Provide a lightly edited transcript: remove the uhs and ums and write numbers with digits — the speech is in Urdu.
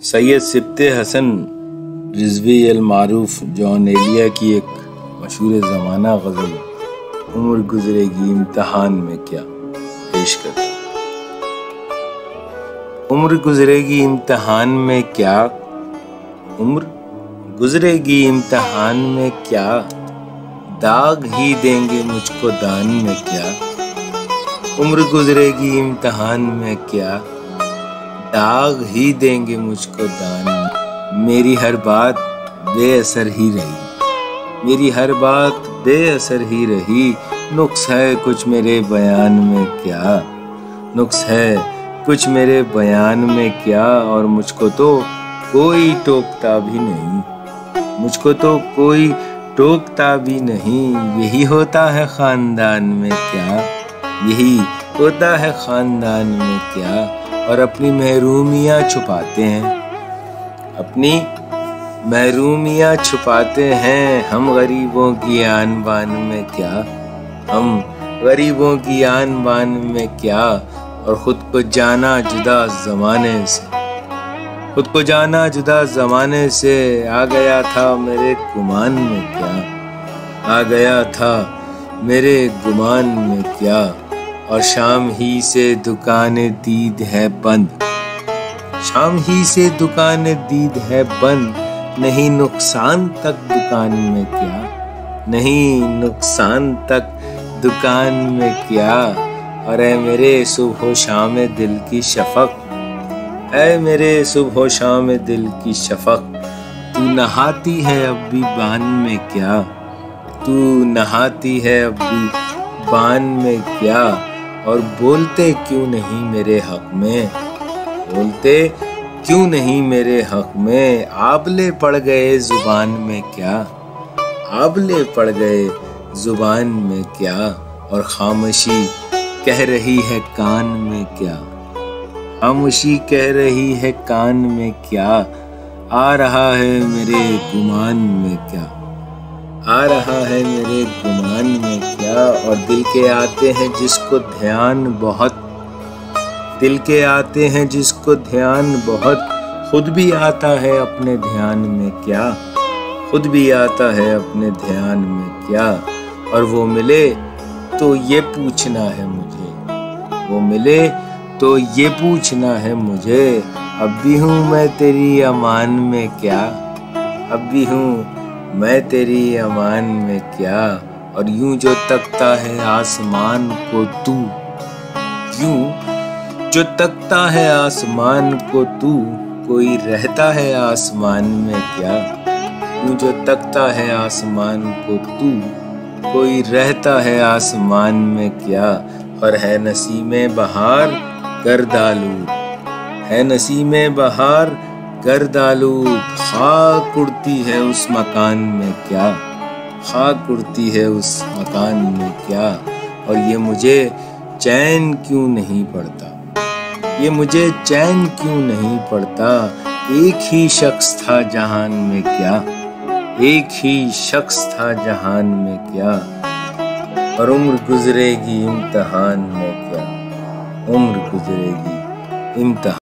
سید سبط حسن رضوی المعروف جان ایلیا کی ایک مشہور زمانہ غزل عمر گزرے گی امتحان میں کیا پیش کرتا عمر گزرے گی امتحان میں کیا، عمر گزرے گی امتحان میں کیا، داغ ہی دیں گے مجھ کو دان میں کیا، عمر گزرے گی امتحان میں کیا، داغ ہی دیں گے مجھ کو دان میں، میری ہر بات بے اثر ہی رہی، میری ہر بات بے اثر ہی رہی، نقص ہے کچھ میرے بیان میں کیا، نقص ہے کچھ میرے بیان میں کیا، اور مجھ کو تو کوئی ٹوکتا بھی نہیں، مجھ کو تو کوئی ٹوکتا بھی نہیں، یہی ہوتا ہے خاندان میں کیا، یہی ہوتا ہے خاندان میں کیا، اور اپنی محرومیاں چھپاتے ہیں، اپنی محرومیاں چھپاتے ہیں، ہم غریبوں کی آن بان میں کیا، ہم غریبوں کی آن بان میں کیا، اور خود کو جانا جدا زمانے سے، خود کو جانا جدا زمانے سے، آ گیا تھا میرے گمان میں کیا، آ گیا تھا میرے گمان میں کیا، اور شام ہی سے دکان دید ہے بند، شام ہی سے دکان دید ہے بند، نہیں نقصان تک دکان میں کیا، نہیں نقصان تک دکان میں کیا، اور اے میرے صبح و شام دل کی شفق، اے میرے صبح و شام دل کی شفق، تو نہاتی ہے اب بھی بان میں کیا، تو نہاتی ہے اب بھی بان میں کیا، اور بولتے کیوں نہیں میرے حق میں، بولتے کیوں نہیں میرے حق میں، آبلے پڑ گئے زبان میں کیا، آبلے پڑ گئے زبان میں کیا، اور خاموشی کہہ رہی ہے کان میں کیا، خاموشی کہہ رہی ہے کان میں کیا، آ رہا ہے میرے گمان میں کیا، آ رہا ہے میرے گمان میں کیا، اور دل کے آتے ہیں جس کو دھیان بہت، دل کے آتے ہیں جس کو دھیان بہت، خود بھی آتا ہے اپنے دھیان میں کیا، خود بھی آتا ہے اپنے دھیان میں کیا، اور وہ ملے تو یہ پوچھنا ہے مجھے، وہ ملے تو یہ پوچھنا ہے مجھے، اب بھی ہوں میں تیری امان میں کیا، اب بھی ہوں میں تیری امان میں کیا، اور یوں جو تکتا ہے آسمان کو تو، یوں جو تکتا ہے آسمان کو تو، کوئی رہتا ہے آسمان میں کیا، یوں جو تکتا ہے آسمان کو تو، کوئی رہتا ہے آسمان میں کیا، اور ہے نسیم بہار گرد آلود، ہے نسیم بہار گرد آلود، خاک اڑتی ہے اس مکان میں کیا، خاک اڑتی ہے اس مکان میں کیا، اور یہ مجھے چین کیوں نہیں پڑتا، یہ مجھے چین کیوں نہیں پڑتا، ایک ہی شخص تھا جہان میں کیا، ایک ہی شخص تھا جہان میں کیا، اور عمر گزرے گی امتحان میں کیا، عمر گزرے گی امتحان